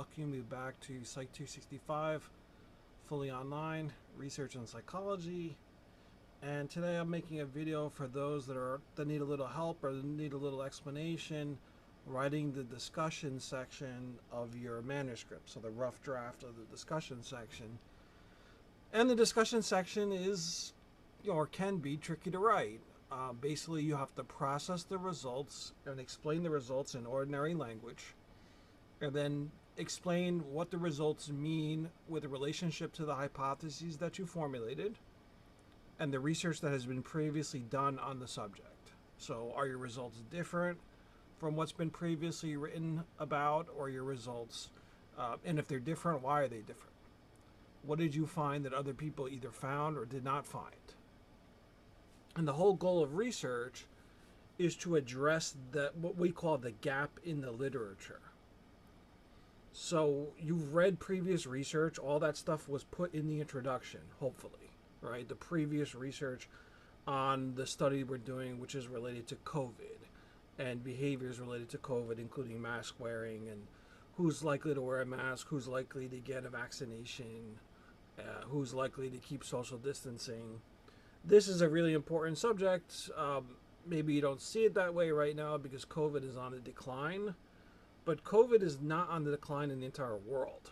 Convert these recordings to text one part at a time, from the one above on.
welcome you back to Psych 265, fully online, research and psychology. And today I'm making a video for those that need a little help or need a little explanation writing the discussion section of your manuscript, so the rough draft of the discussion section. And the discussion section is, or can be, tricky to write. Basically, you have to process the results and explain the results in ordinary language, and then explain what the results mean with relationship to the hypotheses that you formulated and the research that has been previously done on the subject. So are your results different from what's been previously written about, or your results, and if they're different, why are they different? What did you find that other people either found or did not find? And the whole goal of research is to address what we call the gap in the literature. So you've read previous research, all that stuff was put in the introduction, hopefully, right? The previous research on the study we're doing, which is related to COVID and behaviors related to COVID, including mask wearing and who's likely to wear a mask, who's likely to get a vaccination, who's likely to keep social distancing. This is a really important subject. Maybe you don't see it that way right now because COVID is on a decline. But COVID is not on the decline in the entire world.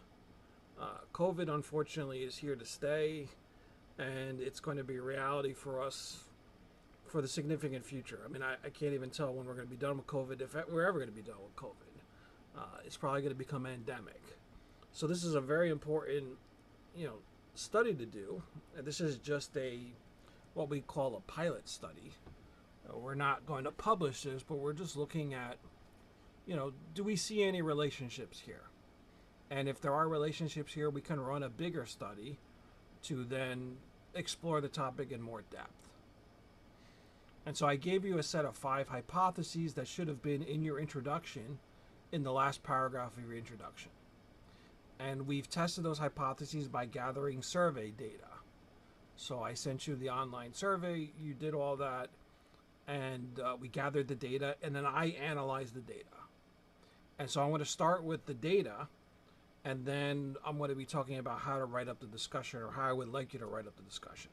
COVID, unfortunately, is here to stay, and it's going to be a reality for us for the significant future. I mean, I can't even tell when we're going to be done with COVID, if we're ever going to be done with COVID. It's probably going to become endemic. So this is a very important, study to do. And this is just what we call a pilot study. We're not going to publish this, but we're just looking at, do we see any relationships here? And if there are relationships here, we can run a bigger study to then explore the topic in more depth. And so I gave you a set of 5 hypotheses that should have been in your introduction in the last paragraph of your introduction. And we've tested those hypotheses by gathering survey data. So I sent you the online survey, you did all that, and we gathered the data, and then I analyzed the data. And so I'm going to start with the data, and then I'm going to be talking about how to write up the discussion, or how I would like you to write up the discussion.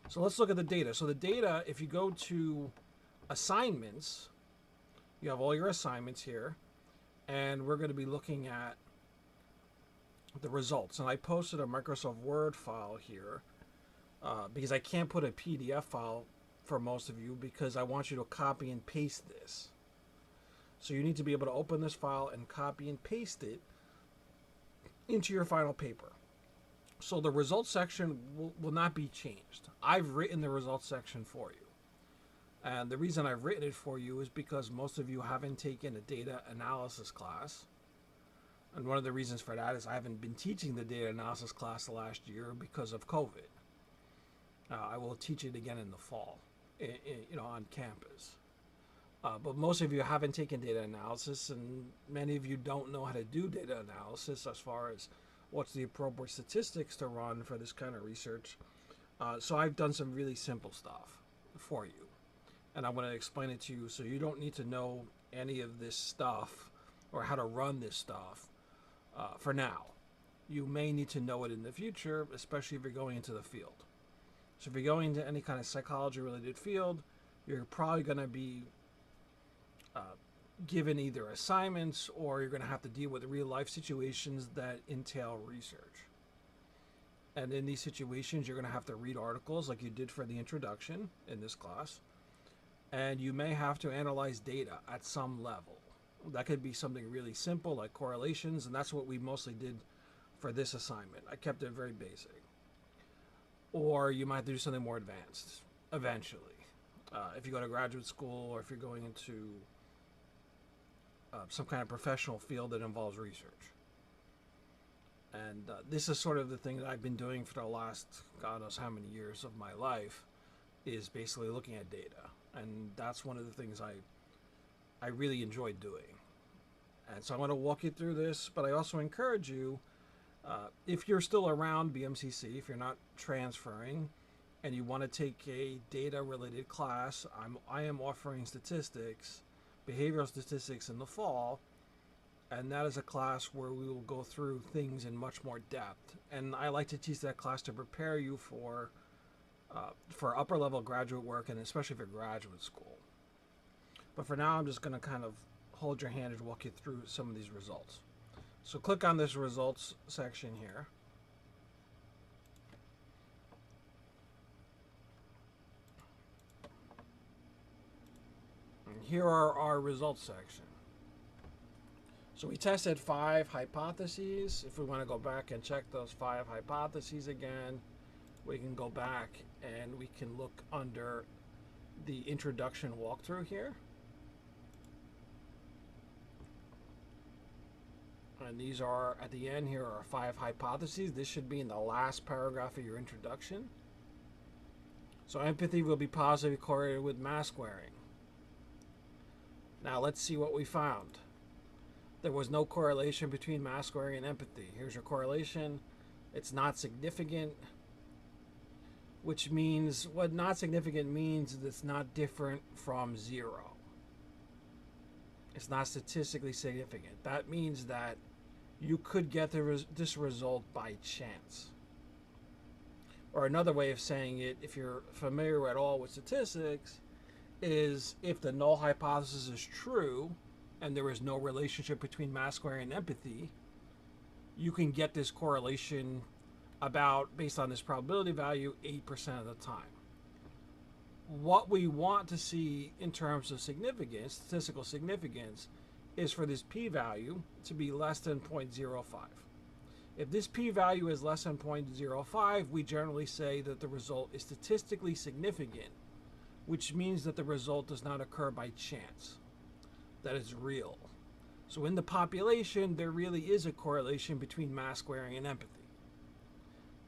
So let's look at the data. So the data, if you go to assignments, you have all your assignments here, and we're going to be looking at the results. And I posted a Microsoft Word file here because I can't put a PDF file for most of you because I want you to copy and paste this. So you need to be able to open this file and copy and paste it into your final paper. So the results section will not be changed. I've written the results section for you. And the reason I've written it for you is because most of you haven't taken a data analysis class. And one of the reasons for that is I haven't been teaching the data analysis class the last year because of COVID. I will teach it again in the fall, on campus. But most of you haven't taken data analysis, and many of you don't know how to do data analysis as far as what's the appropriate statistics to run for this kind of research. So I've done some really simple stuff for you, and I'm going to explain it to you so you don't need to know any of this stuff or how to run this stuff for now. You may need to know it in the future, especially if you're going into the field. So if you're going into any kind of psychology-related field, you're probably going to be given either assignments, or you're going to have to deal with real-life situations that entail research. And in these situations, you're going to have to read articles like you did for the introduction in this class. And you may have to analyze data at some level. That could be something really simple like correlations, and that's what we mostly did for this assignment. I kept it very basic. Or you might have to do something more advanced eventually. If you go to graduate school, or if you're going into some kind of professional field that involves research. And this is sort of the thing that I've been doing for the last, God knows how many years of my life, is basically looking at data. And that's one of the things I really enjoy doing. And so I'm going to walk you through this, but I also encourage you, if you're still around BMCC, if you're not transferring, and you want to take a data-related class, I am offering statistics, behavioral statistics in the fall, and that is a class where we will go through things in much more depth. And I like to teach that class to prepare you for upper level graduate work, and especially for graduate school. But for now, I'm just going to kind of hold your hand and walk you through some of these results. So click on this results section here. And here are our results section. So we tested 5 hypotheses. If we want to go back and check those 5 hypotheses again, we can go back and we can look under the introduction walkthrough here. And these are, at the end here, are 5 hypotheses. This should be in the last paragraph of your introduction. So empathy will be positively correlated with mask wearing. Now let's see what we found. There was no correlation between mask wearing and empathy. Here's your correlation. It's not significant, which means, what not significant means is it's not different from 0. It's not statistically significant. That means that you could get this result by chance. Or another way of saying it, if you're familiar at all with statistics, is if the null hypothesis is true and there is no relationship between mask wearing and empathy, you can get this correlation about, based on this probability value, 8% of the time. What we want to see in terms of significance, statistical significance, is for this p-value to be less than 0.05. If this p-value is less than 0.05, we generally say that the result is statistically significant, which means that the result does not occur by chance, that is real. So in the population, there really is a correlation between mask wearing and empathy.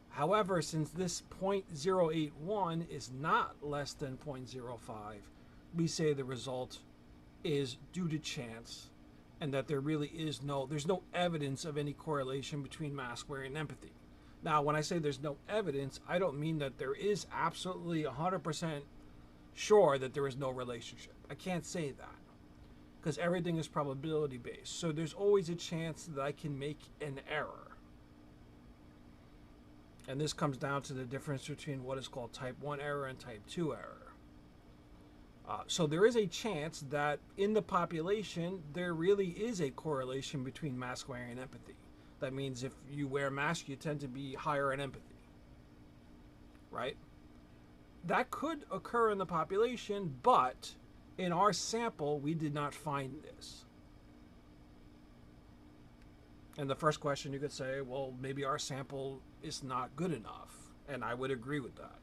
However, since this 0.081 is not less than 0.05, we say the result is due to chance, and that there really is there's no evidence of any correlation between mask wearing and empathy. Now, when I say there's no evidence, I don't mean that there is absolutely 100% sure that there is no relationship. I can't say that, because everything is probability based. So there's always a chance that I can make an error. And this comes down to the difference between what is called type 1 error and type 2 error. So there is a chance that in the population, there really is a correlation between mask wearing and empathy. That means if you wear a mask, you tend to be higher in empathy, right? That could occur in the population, but in our sample, we did not find this. And the first question you could say, well, maybe our sample is not good enough. And I would agree with that.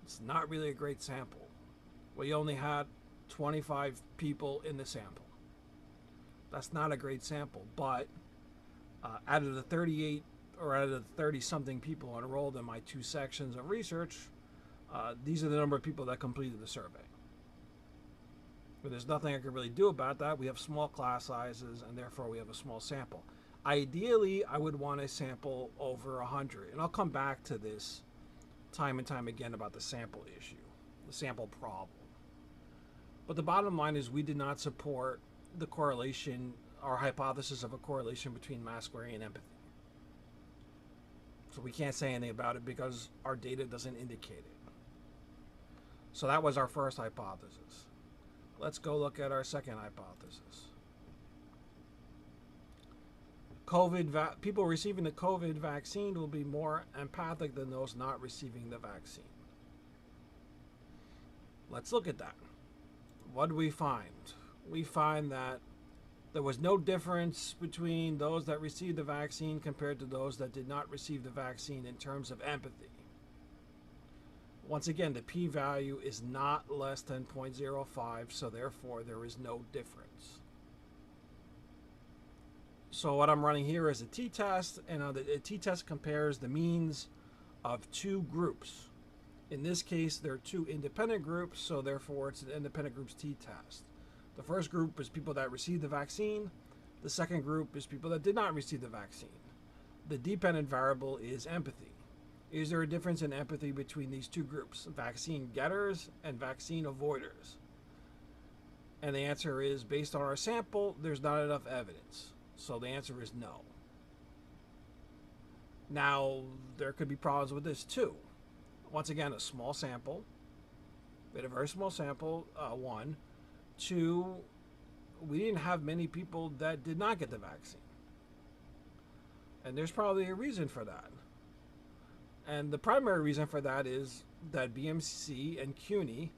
It's not really a great sample. We only had 25 people in the sample. That's not a great sample, but out of the 38 or out of the 30-something people enrolled in my 2 sections of research, these are the number of people that completed the survey. But there's nothing I can really do about that. We have small class sizes, and therefore we have a small sample. Ideally, I would want a sample over 100, and I'll come back to this time and time again about the sample issue, the sample problem. But the bottom line is we did not support the correlation, our hypothesis of a correlation between mask wearing and empathy. So we can't say anything about it because our data doesn't indicate it. So that was our first hypothesis. Let's go look at our second hypothesis. People receiving the COVID vaccine will be more empathic than those not receiving the vaccine. Let's look at that. What do we find? We find that there was no difference between those that received the vaccine compared to those that did not receive the vaccine in terms of empathy. Once again, the p-value is not less than 0.05, so therefore there is no difference. So what I'm running here is a t-test, and the t-test compares the means of 2 groups. In this case, there are 2 independent groups, so therefore it's an independent group's t-test. The first group is people that received the vaccine. The second group is people that did not receive the vaccine. The dependent variable is empathy. Is there a difference in empathy between these 2 groups, vaccine getters and vaccine avoiders? And the answer is, based on our sample, there's not enough evidence. So the answer is no. Now, there could be problems with this too. Once again, a small sample. We had a very small sample, one. Two, we didn't have many people that did not get the vaccine. And there's probably a reason for that. And the primary reason for that is that BMC and CUNY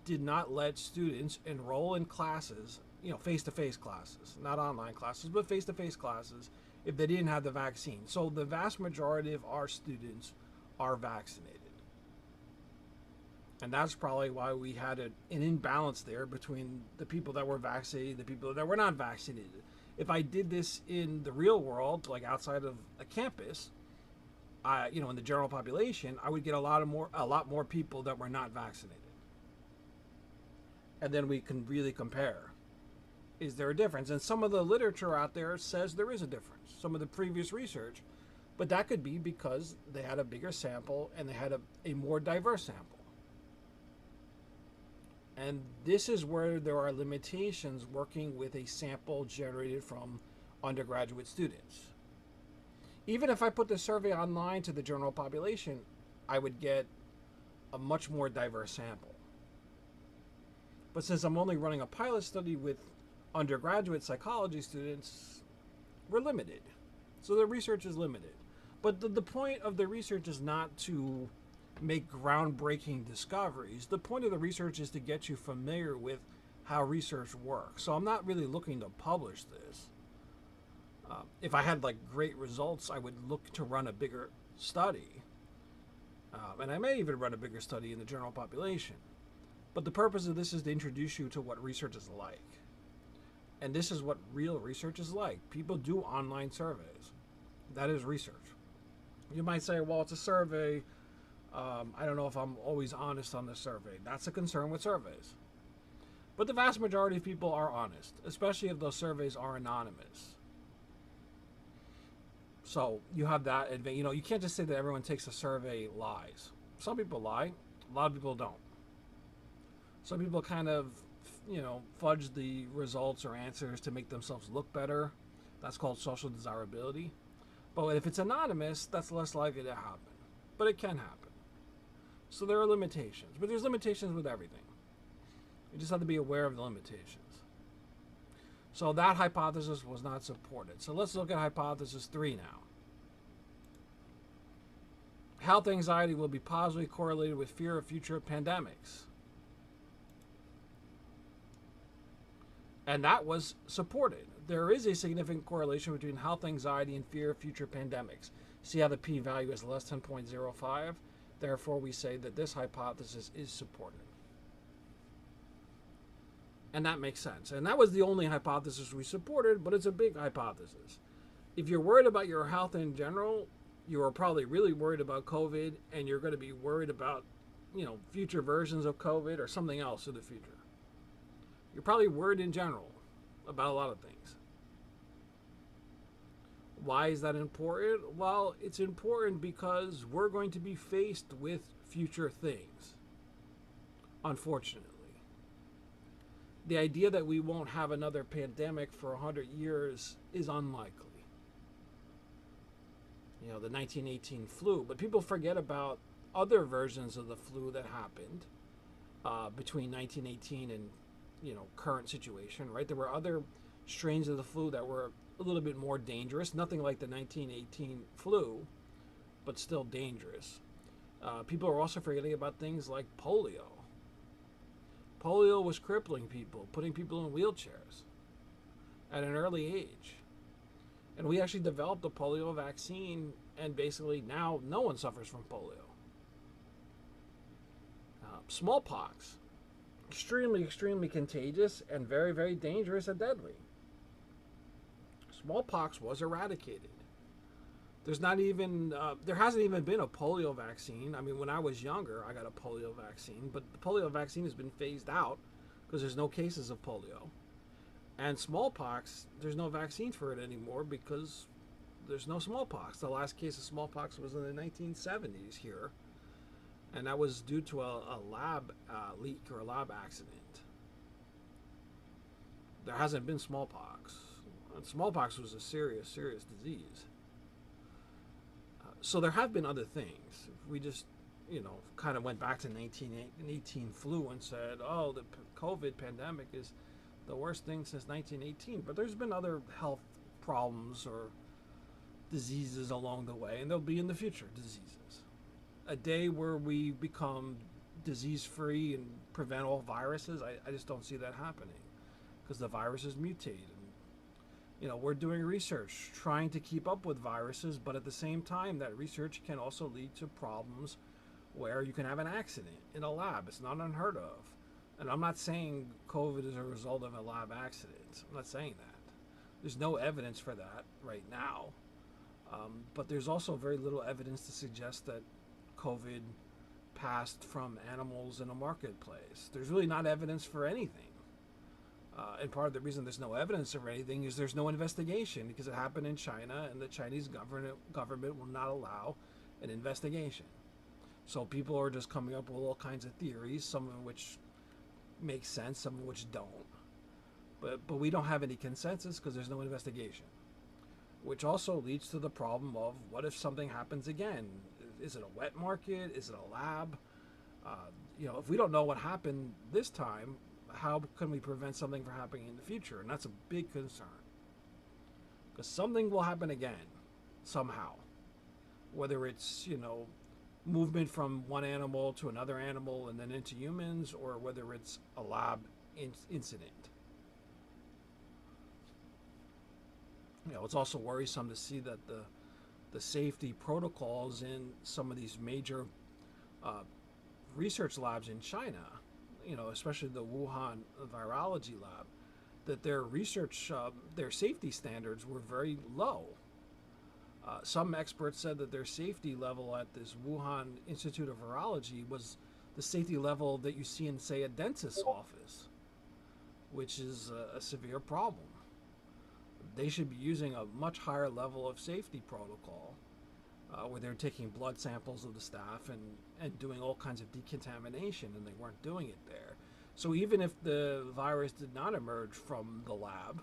did not let students enroll in classes, face-to-face classes, not online classes, but face-to-face classes, if they didn't have the vaccine. So the vast majority of our students are vaccinated. And that's probably why we had an imbalance there between the people that were vaccinated and the people that were not vaccinated. If I did this in the real world, like outside of a campus, in the general population, I would get a lot more people that were not vaccinated. And then we can really compare. Is there a difference? And some of the literature out there says there is a difference. Some of the previous research, but that could be because they had a bigger sample and they had a more diverse sample. And this is where there are limitations working with a sample generated from undergraduate students. Even if I put the survey online to the general population, I would get a much more diverse sample. But since I'm only running a pilot study with undergraduate psychology students, we're limited. So the research is limited. But the point of the research is not to make groundbreaking discoveries. The point of the research is to get you familiar with how research works. So I'm not really looking to publish this. If I had great results, I would look to run a bigger study. And I may even run a bigger study in the general population. But the purpose of this is to introduce you to what research is like. And this is what real research is like. People do online surveys. That is research. You might say, well, it's a survey. I don't know if I'm always honest on the survey. That's a concern with surveys. But the vast majority of people are honest, especially if those surveys are anonymous. So you have that advantage. You can't just say that everyone takes a survey lies. Some people lie. A lot of people don't. Some people kind of, fudge the results or answers to make themselves look better. That's called social desirability. But if it's anonymous, that's less likely to happen. But it can happen. So there are limitations. But there's limitations with everything. You just have to be aware of the limitations. So that hypothesis was not supported. So let's look at hypothesis 3 now. Health anxiety will be positively correlated with fear of future pandemics. And that was supported. There is a significant correlation between health anxiety and fear of future pandemics. See how the p-value is less than 0.05? Therefore, we say that this hypothesis is supported. And that makes sense. And that was the only hypothesis we supported, but it's a big hypothesis. If you're worried about your health in general, you are probably really worried about COVID, and you're going to be worried about, future versions of COVID or something else in the future. You're probably worried in general about a lot of things. Why is that important? Well, it's important because we're going to be faced with future things, unfortunately. The idea that we won't have another pandemic for 100 years is unlikely. The 1918 flu, but people forget about other versions of the flu that happened between 1918 and current situation, right? There were other strains of the flu that were a little bit more dangerous, nothing like the 1918 flu, but still dangerous. People are also forgetting about things like polio. Polio was crippling people, putting people in wheelchairs at an early age. And we actually developed a polio vaccine, and basically now no one suffers from polio. Smallpox. Extremely, extremely contagious and very, very dangerous and deadly. Smallpox was eradicated. There hasn't even been a polio vaccine. I mean, when I was younger, I got a polio vaccine, but the polio vaccine has been phased out because there's no cases of polio. And smallpox, there's no vaccine for it anymore because there's no smallpox. The last case of smallpox was in the 1970s here. And that was due to a lab leak or a lab accident. There hasn't been smallpox. And smallpox was a serious, serious disease. So there have been other things. We just, kind of went back to 1918 flu and said, oh, the COVID pandemic is the worst thing since 1918. But there's been other health problems or diseases along the way, and there'll be in the future diseases. A day where we become disease-free and prevent all viruses, I just don't see that happening, because the viruses mutate. And, we're doing research trying to keep up with viruses, but at the same time, that research can also lead to problems where you can have an accident in a lab. It's not unheard of. And I'm not saying COVID is a result of a lab accident. I'm not saying that. There's no evidence for that right now. But there's also very little evidence to suggest that COVID passed from animals in a marketplace. There's really not evidence for anything. And part of the reason there's no evidence of anything is there's no investigation, because it happened in China and the Chinese government will not allow an investigation. So people are just coming up with all kinds of theories, some of which make sense, some of which don't. But we don't have any consensus because there's no investigation. Which also leads to the problem of, what if something happens again? Is it a wet market? Is it a lab? If we don't know what happened this time, how can we prevent something from happening in the future? And that's a big concern. Because something will happen again, somehow. Whether it's, movement from one animal to another animal and then into humans, or whether it's a lab incident. It's also worrisome to see that the safety protocols in some of these major research labs in China, especially the Wuhan virology lab, that their research, their safety standards were very low. Some experts said that their safety level at this Wuhan Institute of Virology was the safety level that you see in, say, a dentist's office, which is a severe problem. They should be using a much higher level of safety protocol, where they're taking blood samples of the staff and doing all kinds of decontamination, and they weren't doing it there. So even if the virus did not emerge from the lab,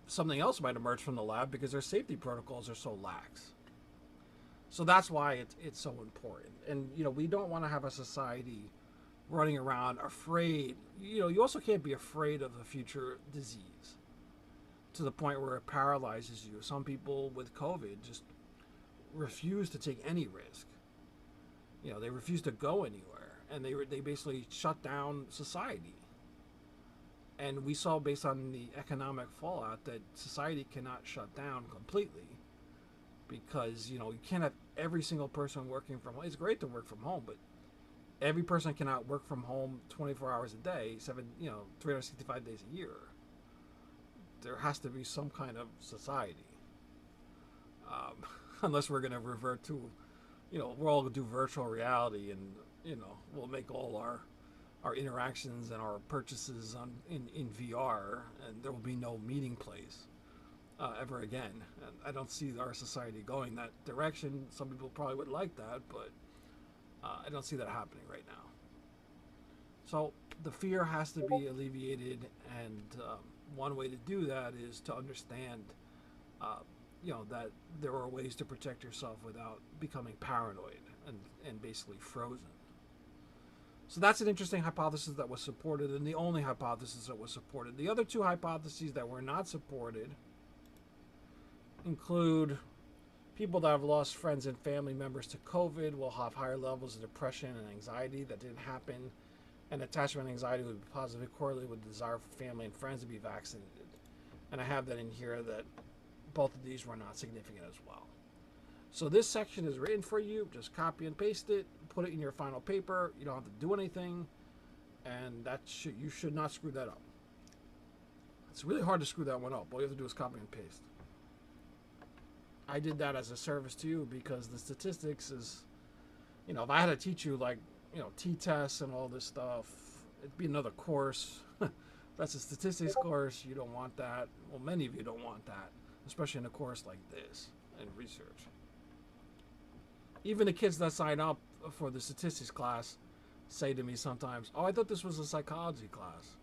something else might emerge from the lab because their safety protocols are so lax. So that's why it's so important. And, we don't want to have a society running around afraid. You also can't be afraid of a future disease to the point where it paralyzes you. Some people with COVID just refuse to take any risk. They refuse to go anywhere, and they basically shut down society. And we saw, based on the economic fallout, that society cannot shut down completely, because you can't have every single person working from home. It's great to work from home, but every person cannot work from home 24 hours a day, 365 days a year. There has to be some kind of society, unless we're going to revert to, we're all going to do virtual reality, and we'll make all our interactions and our purchases in VR, and there will be no meeting place ever again. And I don't see our society going that direction. Some people probably would like that, but I don't see that happening right now. So the fear has to be alleviated, and one way to do that is to understand, that there are ways to protect yourself without becoming paranoid and basically frozen. So that's an interesting hypothesis that was supported, and the only hypothesis that was supported. The other two hypotheses that were not supported include people that have lost friends and family members to COVID will have higher levels of depression and anxiety. That didn't happen. And attachment anxiety would be positively correlated with the desire for family and friends to be vaccinated. And I have that in here, that both of these were not significant as well. So this section is written for you. Just copy and paste it, put it in your final paper. You don't have to do anything, and you should not screw that up. It's really hard to screw that one up. All you have to do is copy and paste. I did that as a service to you, because the statistics is, if I had to teach you t-tests and all this stuff, it'd be another course. That's a statistics course. You don't want that. Well, many of you don't want that, especially in a course like this in research. Even the kids that sign up for the statistics class say to me sometimes, "Oh, I thought this was a psychology class."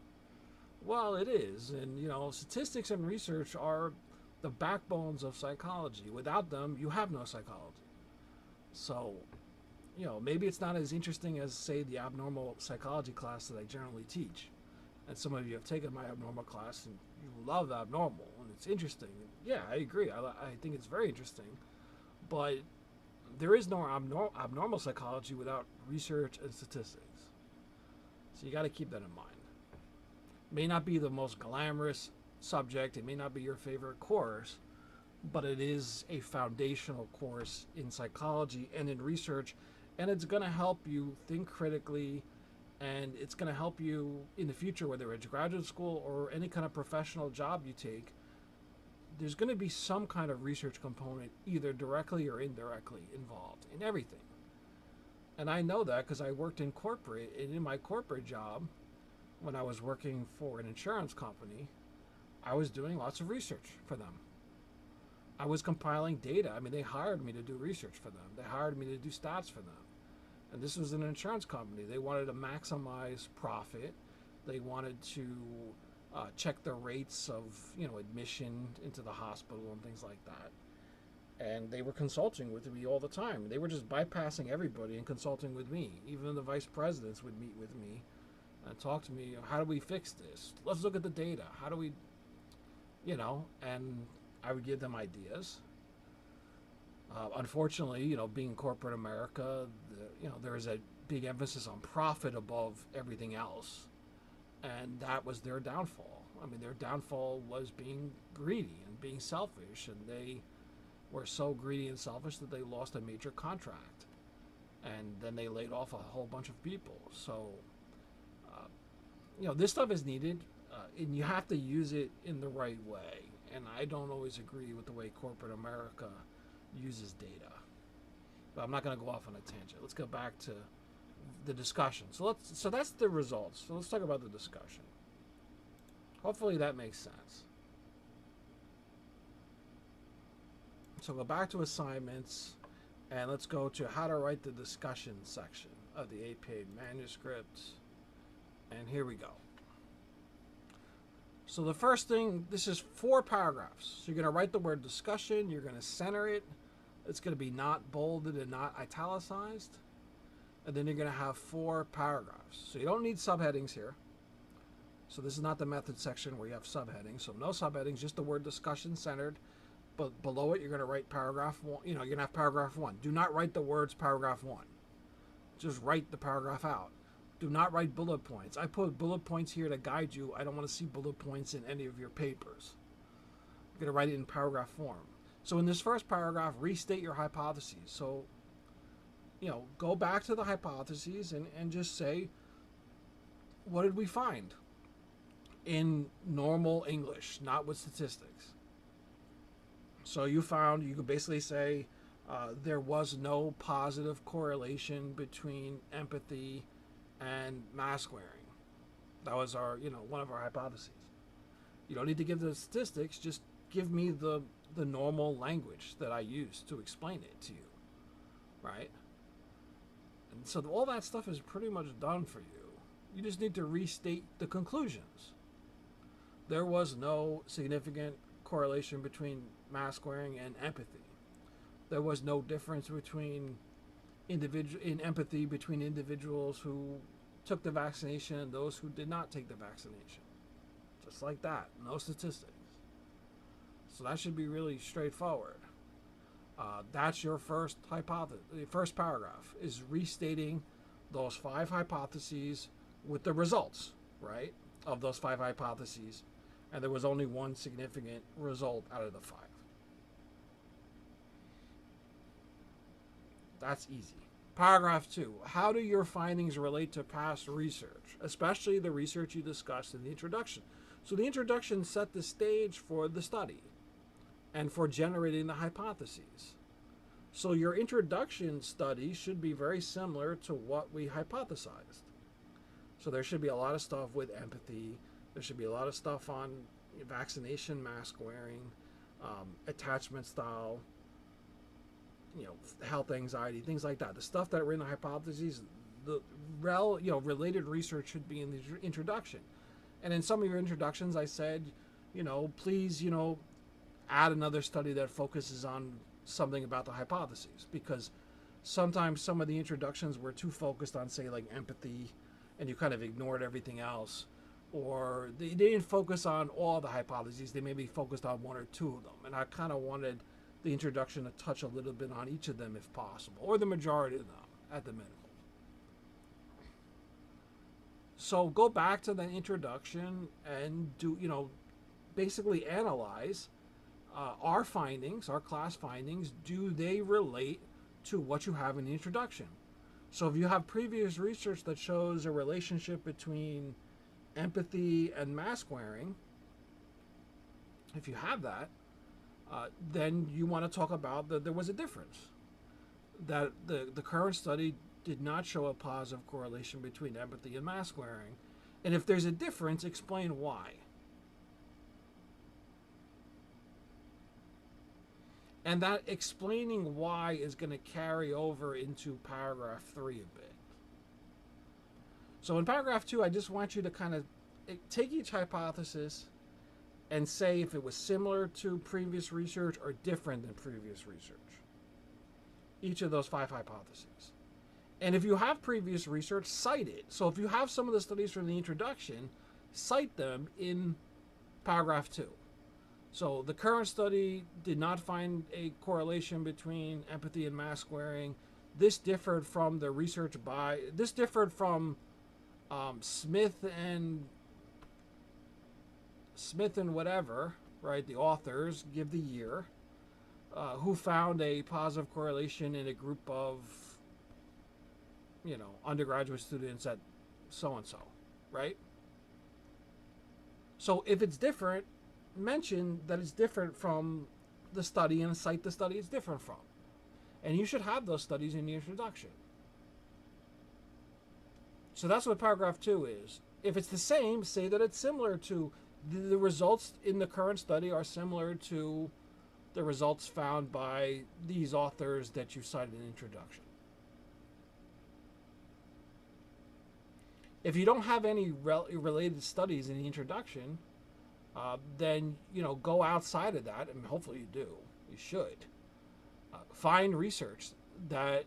Well, it is. And, statistics and research are the backbones of psychology. Without them, you have no psychology. So, maybe it's not as interesting as, say, the abnormal psychology class that I generally teach. And some of you have taken my abnormal class and you love abnormal and it's interesting. Yeah, I agree. I think it's very interesting. But there is no abnormal psychology without research and statistics. So you got to keep that in mind. It may not be the most glamorous subject, it may not be your favorite course, but it is a foundational course in psychology and in research, and it's going to help you think critically, and it's going to help you in the future, whether it's graduate school or any kind of professional job you take. There's going to be some kind of research component, either directly or indirectly, involved in everything. And I know that because I worked in corporate, and in my corporate job, when I was working for an insurance company, I was doing lots of research for them. I was compiling data. I mean, they hired me to do research for them. They hired me to do stats for them. And this was an insurance company. They wanted to maximize profit. They wanted to check the rates of, admission into the hospital and things like that. And they were consulting with me all the time. They were just bypassing everybody and consulting with me. Even the vice presidents would meet with me and talk to me. How do we fix this? Let's look at the data. How do we, and I would give them ideas. Unfortunately, being corporate America, there is a big emphasis on profit above everything else. And that was their downfall. I mean, their downfall was being greedy and being selfish. And they were so greedy and selfish that they lost a major contract. And then they laid off a whole bunch of people. So, this stuff is needed. And you have to use it in the right way. And I don't always agree with the way corporate America uses data. But I'm not going to go off on a tangent. Let's go back to the discussion. So that's the results. So let's talk about the discussion. Hopefully that makes sense. So go back to assignments and let's go to how to write the discussion section of the 8-page manuscript. And here we go. So the first thing, this is 4 paragraphs. So you're going to write the word discussion. You're going to center it. It's going to be not bolded and not italicized. And then you're going to have 4 paragraphs. So you don't need subheadings here. So this is not the method section where you have subheadings. So no subheadings, just the word discussion centered. But below it, you're going to write paragraph 1. You're going to have paragraph 1. Do not write the words paragraph 1. Just write the paragraph out. Do not write bullet points. I put bullet points here to guide you. I don't want to see bullet points in any of your papers. You're going to write it in paragraph form. So in this first paragraph, restate your hypotheses. So, go back to the hypotheses and just say, what did we find? In normal English, not with statistics. So you could basically say there was no positive correlation between empathy and mask wearing. That was our, one of our hypotheses. You don't need to give the statistics, just give me the normal language that I use to explain it to you, right? And so all that stuff is pretty much done for you. You just need to restate the conclusions. There was no significant correlation between mask wearing and empathy. There was no difference between empathy between individuals who took the vaccination and those who did not take the vaccination. Just like that. No statistics. So that should be really straightforward. That's your first hypothesis. The first paragraph is restating those 5 hypotheses with the results, right, of those 5 hypotheses. And there was only one significant result out of the 5. That's easy. Paragraph 2. How do your findings relate to past research, especially the research you discussed in the introduction? So the introduction set the stage for the study and for generating the hypotheses. So your introduction study should be very similar to what we hypothesized. So there should be a lot of stuff with empathy. There should be a lot of stuff on vaccination, mask wearing, attachment style, health anxiety, things like that. The stuff that were in the hypotheses, the related research should be in the introduction. And in some of your introductions, I said, please, add another study that focuses on something about the hypotheses, because sometimes some of the introductions were too focused on, say, like empathy, and you kind of ignored everything else, or they didn't focus on all the hypotheses. They maybe focused on one or two of them, and I kind of wanted the introduction to touch a little bit on each of them if possible, or the majority of them at the minimum. So go back to the introduction and do, basically analyze our findings, our class findings. Do they relate to what you have in the introduction? So if you have previous research that shows a relationship between empathy and mask wearing, if you have that, then you want to talk about that there was a difference. That the current study did not show a positive correlation between empathy and mask wearing. And if there's a difference, explain why. And that explaining why is going to carry over into paragraph 3 a bit. So in paragraph 2, I just want you to kind of take each hypothesis and say if it was similar to previous research or different than previous research. Each of those 5 hypotheses. And if you have previous research, cite it. So if you have some of the studies from the introduction, cite them in paragraph 2. So the current study did not find a correlation between empathy and mask wearing. This differed from the research this differed from Smith and whatever, right? The authors, give the year, who found a positive correlation in a group of, undergraduate students at so-and-so, right? So if it's different, mention that it's different from the study and cite the study it's different from. And you should have those studies in the introduction. So that's what paragraph 2 is. If it's the same, say that it's similar to the results in the current study are similar to the results found by these authors that you cited in the introduction. If you don't have any related studies in the introduction, then go outside of that, and hopefully you do. You should find research that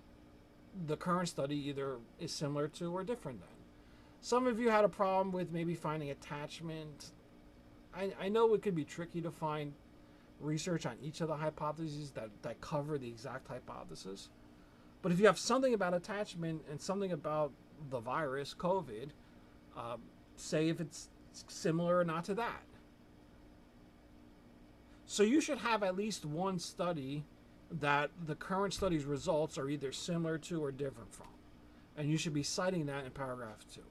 the current study either is similar to or different than. Some of you had a problem with maybe finding attachment. I know it could be tricky to find research on each of the hypotheses that cover the exact hypothesis. But if you have something about attachment and something about the virus, COVID, say if it's similar or not to that. So you should have at least one study that the current study's results are either similar to or different from. And you should be citing that in paragraph 2.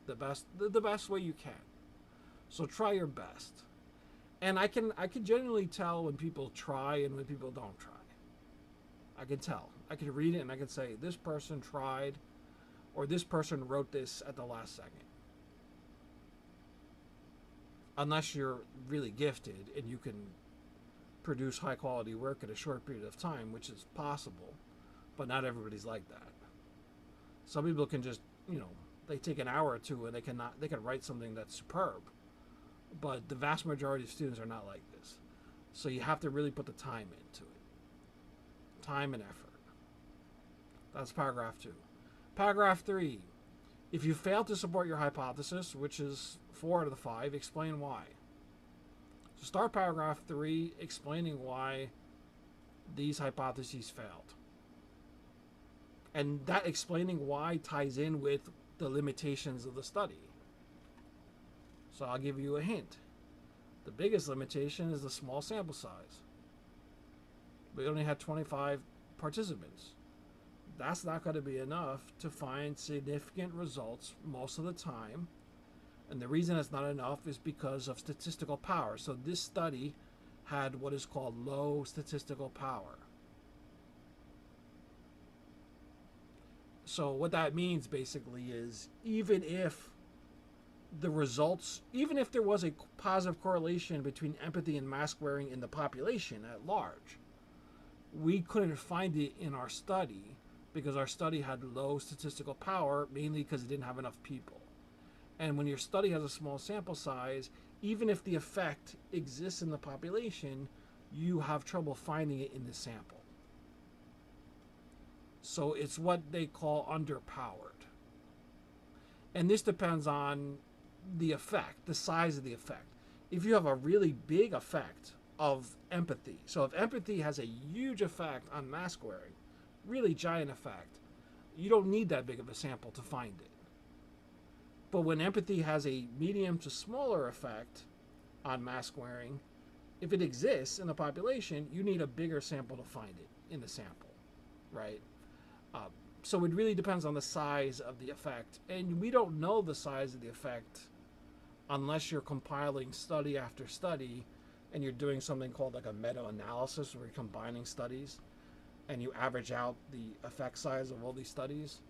The best way you can. So try your best. And I can genuinely tell when people try and when people don't try. I can tell. I can read it and I can say, this person tried, or this person wrote this at the last second. Unless you're really gifted and you can produce high quality work in a short period of time, which is possible, but not everybody's like that. Some people can just, they take an hour or two and they can write something that's superb. But the vast majority of students are not like this. So you have to really put the time into it. Time and effort. That's paragraph 2. Paragraph 3. If you fail to support your hypothesis, which is 4 out of the 5, explain why. So start paragraph 3 explaining why these hypotheses failed. And that explaining why ties in with the limitations of the study. So I'll give you a hint. The biggest limitation is the small sample size. We only had 25 participants. That's not going to be enough to find significant results most of the time. And the reason it's not enough is because of statistical power. So this study had what is called low statistical power. So what that means basically is even if there was a positive correlation between empathy and mask wearing in the population at large, we couldn't find it in our study because our study had low statistical power, mainly because it didn't have enough people. And when your study has a small sample size, even if the effect exists in the population, you have trouble finding it in the sample. So it's what they call underpowered. And this depends on the effect, the size of the effect. If you have a really big effect of empathy, so if empathy has a huge effect on mask wearing, really giant effect, you don't need that big of a sample to find it. But when empathy has a medium to smaller effect on mask wearing, if it exists in the population, you need a bigger sample to find it in the sample, right? So it really depends on the size of the effect. And we don't know the size of the effect unless you're compiling study after study and you're doing something called like a meta-analysis where you're combining studies and you average out the effect size of all these studies.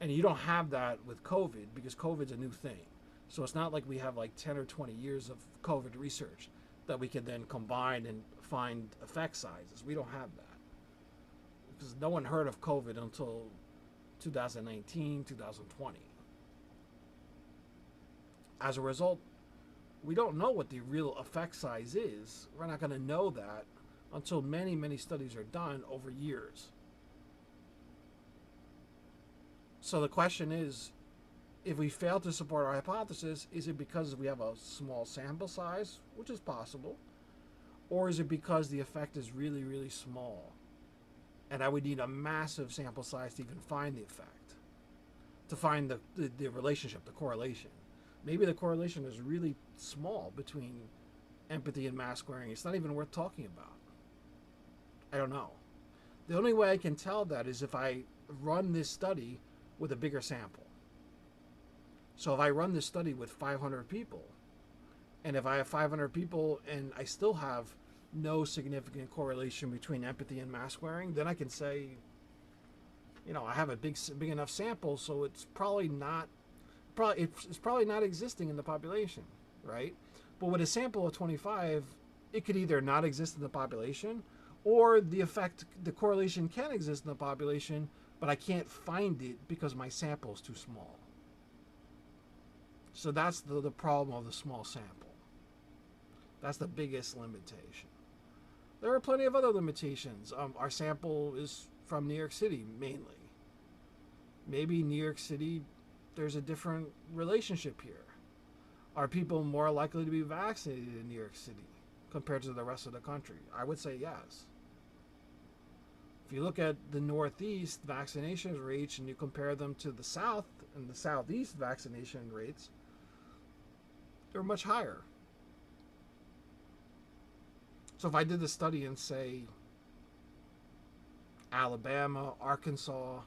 And you don't have that with COVID because COVID's a new thing. So it's not like we have like 10 or 20 years of COVID research that we can then combine and find effect sizes. We don't have that. Because no one heard of COVID until 2019, 2020. As a result, we don't know what the real effect size is. We're not going to know that until many, many studies are done over years. So the question is, if we fail to support our hypothesis, is it because we have a small sample size, which is possible, or is it because the effect is really, really small? And I would need a massive sample size to even find the effect, to find the relationship, the correlation. Maybe the correlation is really small between empathy and mask wearing. It's not even worth talking about. I don't know. The only way I can tell that is if I run this study with a bigger sample. So if I run this study with 500 people, and if I have 500 people and I still have no significant correlation between empathy and mask wearing, then I can say, I have a big enough sample, so it's probably not existing in the population, right? But with a sample of 25, it could either not exist in the population, or the correlation can exist in the population, but I can't find it because my sample is too small. So that's the problem of the small sample. That's the biggest limitation. There are plenty of other limitations. Our sample is from New York City, mainly. Maybe New York City, there's a different relationship here. Are people more likely to be vaccinated in New York City compared to the rest of the country? I would say yes. If you look at the Northeast vaccination rates and you compare them to the South and the Southeast vaccination rates, they're much higher. So if I did the study in, say, Alabama, Arkansas,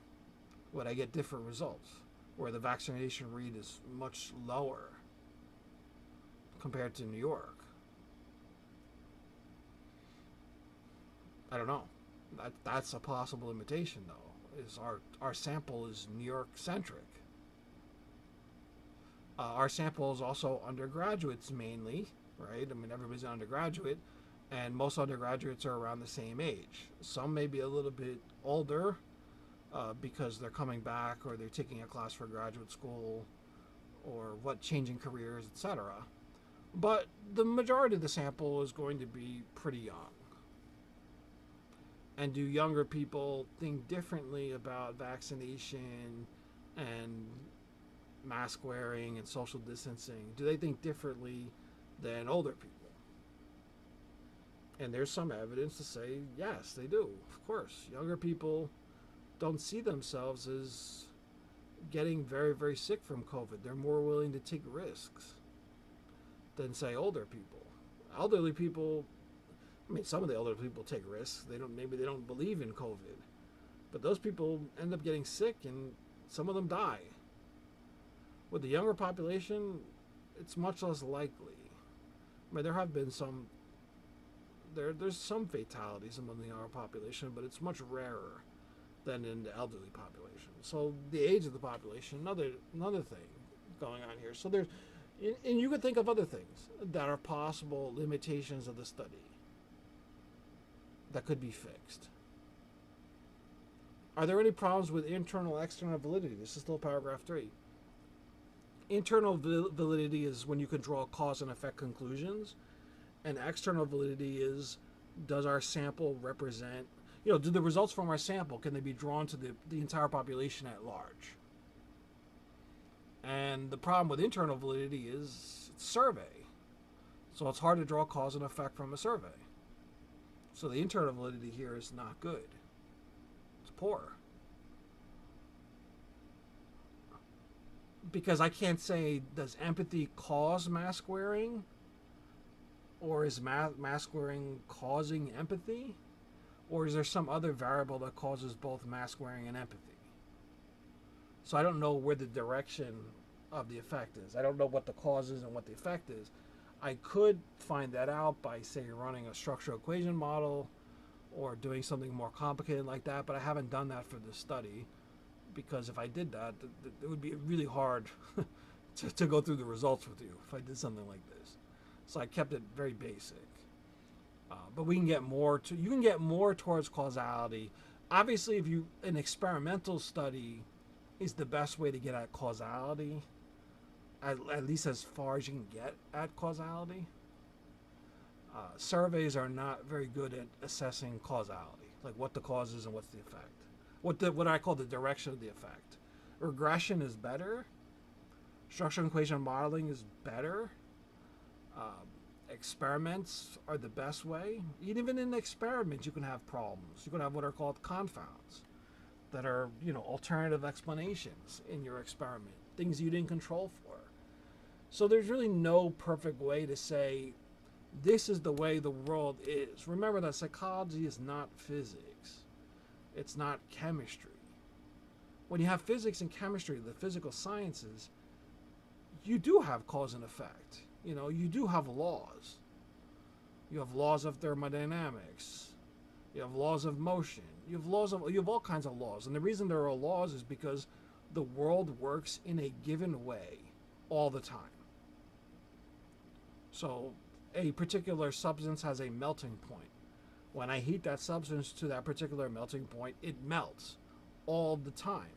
would I get different results where the vaccination rate is much lower compared to New York? I don't know. That's a possible limitation, though, is our sample is New York centric. Our sample is also undergraduates mainly, right? I mean, everybody's an undergraduate, and most undergraduates are around the same age. Some may be a little bit older because they're coming back or they're taking a class for graduate school or changing careers, etc. But the majority of the sample is going to be pretty young. And do younger people think differently about vaccination and mask wearing and social distancing? Do they think differently than older people? And there's some evidence to say, yes, they do. Of course, younger people don't see themselves as getting very, very sick from COVID. They're more willing to take risks than, say, older people. Elderly people, I mean, some of the elderly people take risks. Maybe they don't believe in COVID. But those people end up getting sick and some of them die. With the younger population, it's much less likely. I mean, there have been there's some fatalities among the younger population, but it's much rarer than in the elderly population. So the age of the population, another thing going on here. So and you could think of other things that are possible limitations of the study that could be fixed. Are there any problems with internal, external validity? This is still paragraph 3. Internal validity is when you can draw cause and effect conclusions, and external validity is, does our sample represent, do the results from our sample, can they be drawn to the entire population at large? And the problem with internal validity is it's survey. So it's hard to draw cause and effect from a survey. So the internal validity here is not good. It's poor. Because I can't say, does empathy cause mask wearing? Or is mask wearing causing empathy? Or is there some other variable that causes both mask wearing and empathy? So I don't know where the direction of the effect is. I don't know what the cause is and what the effect is. I could find that out by, say, running a structural equation model or doing something more complicated like that, but I haven't done that for this study, because if I did that, it would be really hard to go through the results with you if I did something like this. So I kept it very basic. But we can get more you can get more towards causality. Obviously, if an experimental study is the best way to get at causality, at least as far as you can get at causality. Surveys are not very good at assessing causality, like what the cause is and what's the effect. What I call the direction of the effect. Regression is better. Structural equation modeling is better. Experiments are the best way. Even in experiments, you can have problems. You can have what are called confounds, that are, alternative explanations in your experiment, things you didn't control for. So there's really no perfect way to say, this is the way the world is. Remember that psychology is not physics. It's not chemistry. When you have physics and chemistry, the physical sciences, you do have cause and effect. You do have laws. You have laws of thermodynamics. You have laws of motion. You have all kinds of laws. And the reason there are laws is because the world works in a given way all the time. So a particular substance has a melting point. When I heat that substance to that particular melting point, it melts all the time.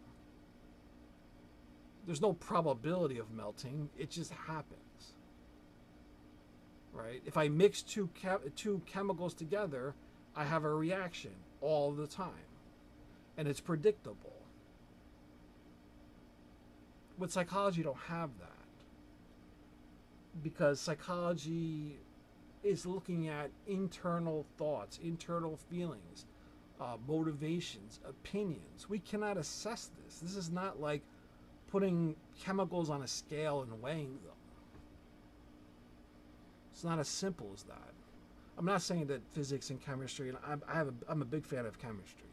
There's no probability of melting. It just happens. Right? If I mix two chemicals together, I have a reaction all the time. And it's predictable. With psychology, you don't have that. Because psychology is looking at internal thoughts, internal feelings, motivations, opinions. We cannot assess this. This is not like putting chemicals on a scale and weighing them. It's not as simple as that. I'm not saying that physics and chemistry, and I'm a big fan of chemistry.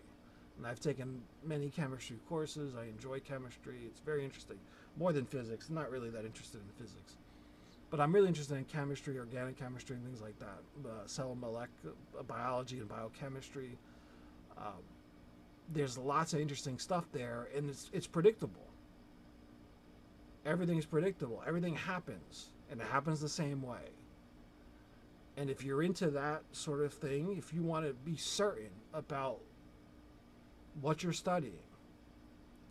And I've taken many chemistry courses. I enjoy chemistry. It's very interesting. More than physics. I'm not really that interested in physics. But I'm really interested in chemistry, organic chemistry, and things like that. Cell molecular biology and biochemistry. There's lots of interesting stuff there, and it's predictable. Everything's predictable. Everything happens, and it happens the same way. And if you're into that sort of thing, if you want to be certain about what you're studying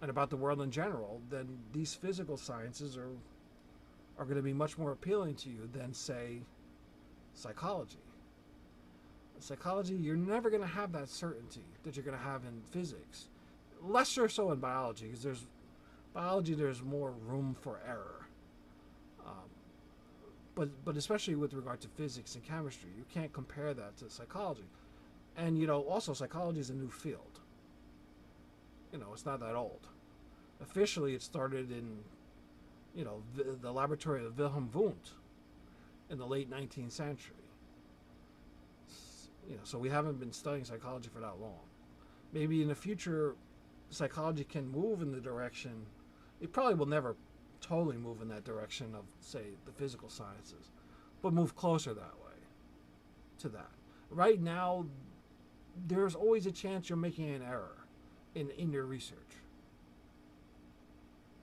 and about the world in general, then these physical sciences are going to be much more appealing to you than, say, psychology. In psychology, you're never going to have that certainty that you're going to have in physics. Less or so in biology, because there's more room for error. But especially with regard to physics and chemistry, you can't compare that to psychology. And, also psychology is a new field. It's not that old. Officially, it started in, the laboratory of Wilhelm Wundt in the late 19th century. So we haven't been studying psychology for that long. Maybe in the future, psychology can move in the direction, it probably will never totally move in that direction of, say, the physical sciences, but move closer that way to that. Right now, there's always a chance you're making an error in your research.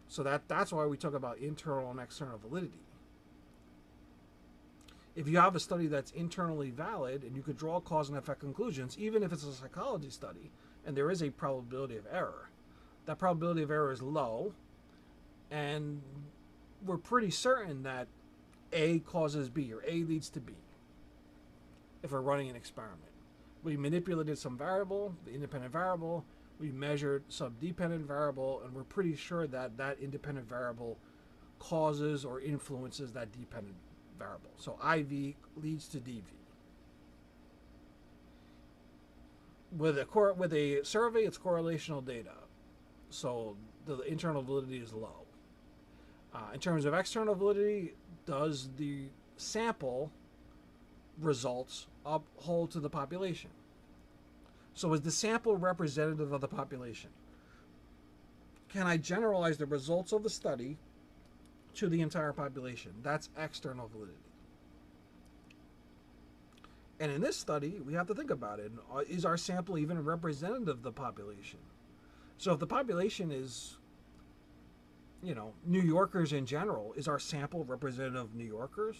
So that's why we talk about internal and external validity. If you have a study that's internally valid and you could draw cause and effect conclusions, even if it's a psychology study, and there is a probability of error, that probability of error is low, and we're pretty certain that A causes B or A leads to B if we're running an experiment. We manipulated some variable, the independent variable, we measured some dependent variable, and we're pretty sure that that independent variable causes or influences that dependent variable. So IV leads to DV. With a survey, it's correlational data, so the internal validity is low. In terms of external validity, does the sample results uphold to the population? So is the sample representative of the population? Can I generalize the results of the study to the entire population? That's external validity. And in this study, we have to think about it. Is our sample even representative of the population? So if the population is, New Yorkers in general, is our sample representative of New Yorkers?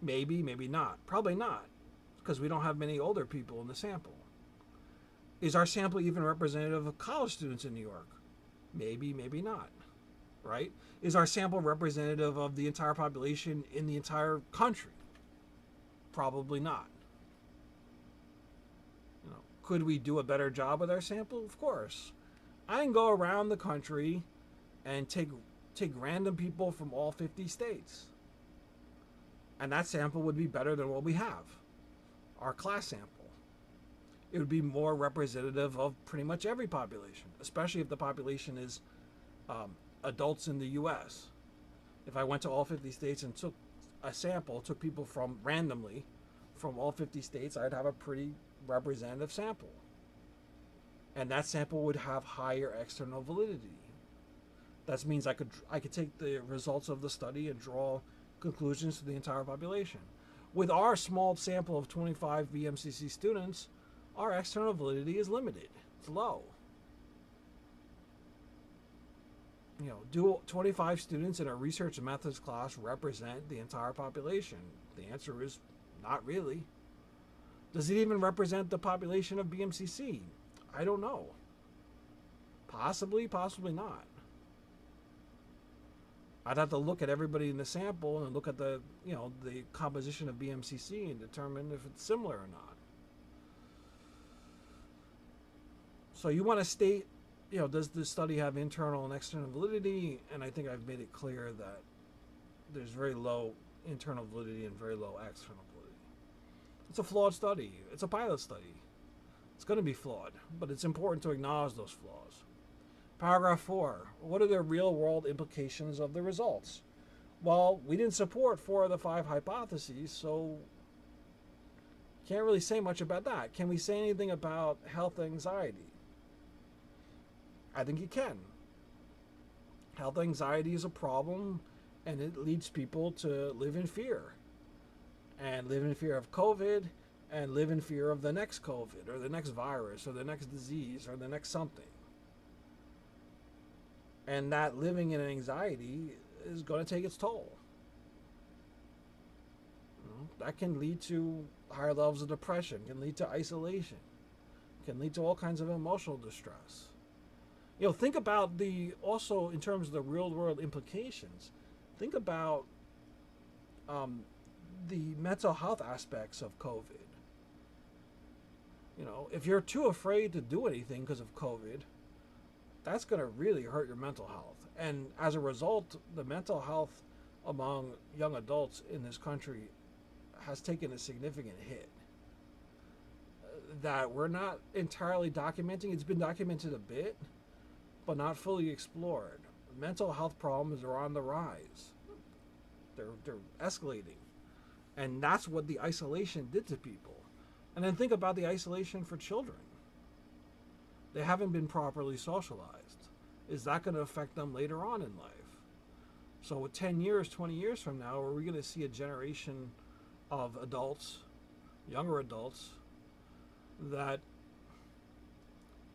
Maybe, maybe not. Probably not, because we don't have many older people in the sample. Is our sample even representative of college students in New York? Maybe, maybe not, right? Is our sample representative of the entire population in the entire country? Probably not. Could we do a better job with our sample? Of course. I can go around the country and take random people from all 50 states. And that sample would be better than what we have, our class sample. It would be more representative of pretty much every population, especially if the population is adults in the U.S. If I went to all 50 states and took a sample, took people from randomly from all 50 states, I'd have a pretty representative sample. And that sample would have higher external validity. That means I could take the results of the study and draw conclusions to the entire population. With our small sample of 25 BMCC students, our external validity is limited. It's low. Do 25 students in a research methods class represent the entire population? The answer is not really. Does it even represent the population of BMCC? I don't know. Possibly, possibly not. I'd have to look at everybody in the sample and look at the composition of BMCC and determine if it's similar or not. So you want to state, does this study have internal and external validity? And I think I've made it clear that there's very low internal validity and very low external validity. It's a flawed study. It's a pilot study. It's going to be flawed, but it's important to acknowledge those flaws. Paragraph 4. What are the real-world implications of the results? Well, we didn't support 4 of the 5 hypotheses, so can't really say much about that. Can we say anything about health anxiety? I think you can. Health anxiety is a problem, and it leads people to live in fear. And live in fear of COVID, and live in fear of the next COVID, or the next virus, or the next disease, or the next something. And that living in anxiety is going to take its toll. That can lead to higher levels of depression, can lead to isolation, can lead to all kinds of emotional distress. Think about also in terms of the real world implications, think about the mental health aspects of COVID. If you're too afraid to do anything because of COVID, that's going to really hurt your mental health. And as a result, the mental health among young adults in this country has taken a significant hit that we're not entirely documenting. It's been documented a bit, but not fully explored. Mental health problems are on the rise. They're escalating. And that's what the isolation did to people. And then think about the isolation for children. They haven't been properly socialized. Is that going to affect them later on in life? So 10 years, 20 years from now, are we going to see a generation of adults, younger adults, that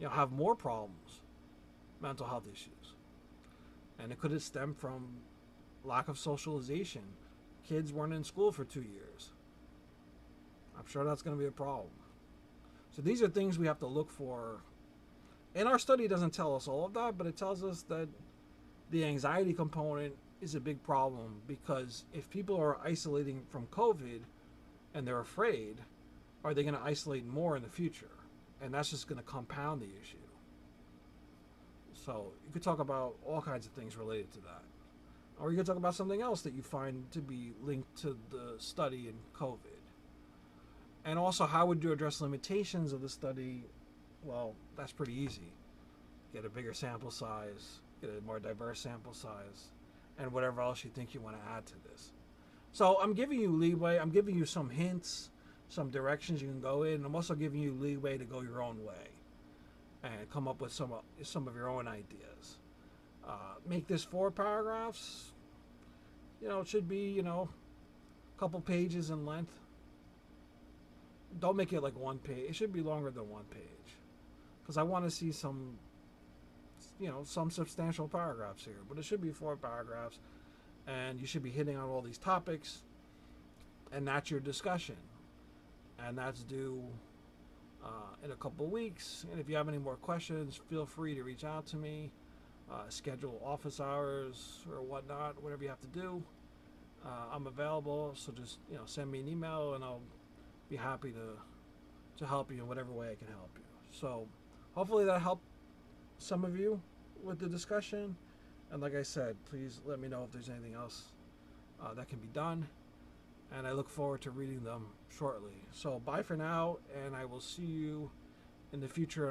have more problems, mental health issues? And it could have stemmed from lack of socialization. Kids weren't in school for 2 years. I'm sure that's going to be a problem. So these are things we have to look for. And our study doesn't tell us all of that, but it tells us that the anxiety component is a big problem, because if people are isolating from COVID and they're afraid, are they going to isolate more in the future? And that's just going to compound the issue. So you could talk about all kinds of things related to that. Or you could talk about something else that you find to be linked to the study in COVID. And also, how would you address limitations of the study? Well, that's pretty easy. Get a bigger sample size, get a more diverse sample size, and whatever else you think you want to add to this. So I'm giving you leeway. I'm giving you some hints, some directions you can go in. And I'm also giving you leeway to go your own way and come up with some of your own ideas. Make this 4 paragraphs. It should be, a couple pages in length. Don't make it like 1 page. It should be longer than 1 page, because I want to see some substantial paragraphs here. But it should be 4 paragraphs, and you should be hitting on all these topics, and that's your discussion. And that's due in a couple of weeks. And if you have any more questions, feel free to reach out to me. Schedule office hours or whatnot, whatever you have to do. I'm available, so just send me an email, and I'll be happy to help you in whatever way I can help you. So hopefully that helped some of you with the discussion. And like I said, please let me know if there's anything else that can be done. And I look forward to reading them shortly. So bye for now, and I will see you in the future in my